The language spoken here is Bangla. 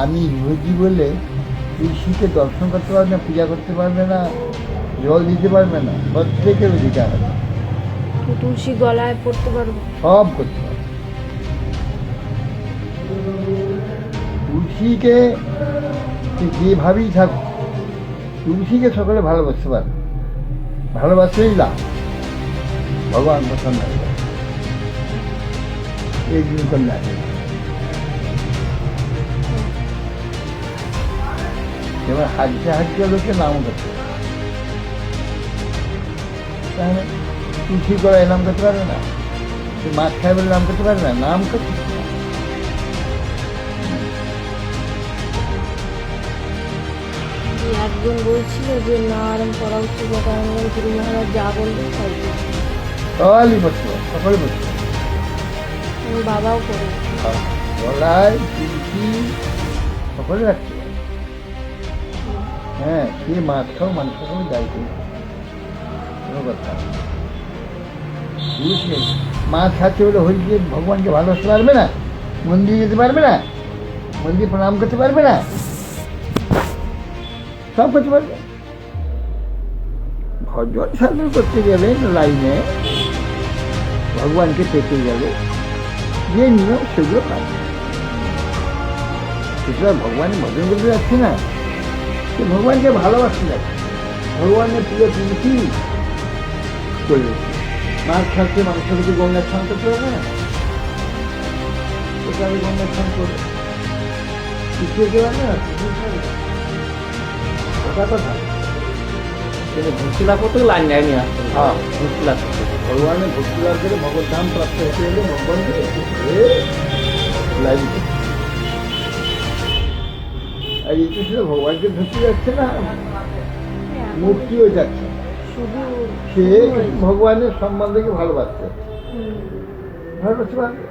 আমি রোগী বলে তুলসীকে দর্শন করতে পারবে না, পূজা করতে পারবে না, জল দিতে পারবে না, প্রত্যেকের অধিকার আছে। তুলসী গলায় পড়তে পারবো? সব করতে পারবে। তুলসীকে যেভাবেই থাকুক, তুলসীকে সকলে ভালোবাসতে পারবে, ভালোবাসলেই লাভ, ভগবান পছন্দ হবে। এই জিনিস লাগে এবার হাজিয়ে লোকে নাম করতে পারে, তাহলে তুলসী করে নাম করতে পারবে না, মাছ খায় বলে নাম করতে পারবে না, নাম করতে একজন বলছিল যে না আরাম করা উচিত, কারণ গুরু মহারাজ যা বলবেন তাই করবো। সবাই করতে পারে, সকলে করতে পারে। আমার বাবাও করে। গলায় তুলসী সকলে রাখতে পারে। হ্যাঁ, সে মাছ খাও মাংস খাও যাই করি, কোনো কথা নেই। তুলসী মাছ খাচ্ছে বলে হরিকে ভগবানকে ভালোবাসতে পারবে না, মন্দিরে যেতে পারবে না, মন্দিরে প্রণাম করতে পারবে না, সব করতে পারবে। ভজন সাধন করতে গেলে লাইনে ভগবানকে পেতে গেলে যে নিয়ম সেগুলো পাবে। সেটা ভগবানের ভজন করতে যাচ্ছি না, সে ভগবানকে ভালোবাসতে যাচ্ছে, ভগবানের প্রিয় তুলসী করবে। মাছ খাচ্ছে মাংস খেতে গঙ্গার স্নান করতে হবে না, সেটা আমি গঙ্গার স্নান করবো, কিছু যেতে পারবে না, ওটা কথা। ভক্তি লাভ করতে লাইন নেয়নি আসতে। হ্যাঁ, ভক্তি লাভ করতে ভগবানের ভক্তি লাভ করে ভগবত ধাম প্রাপ্ত হতে হলে ভগবানকে লাইন করতে হবে। আর এই ছিল ভগবানকে ধরতে যাচ্ছে না, মুক্তিও যাচ্ছে, শুধু সে ভগবানের সম্বন্ধকে ভালোবাসতে, ভালোবাসতে পারবে।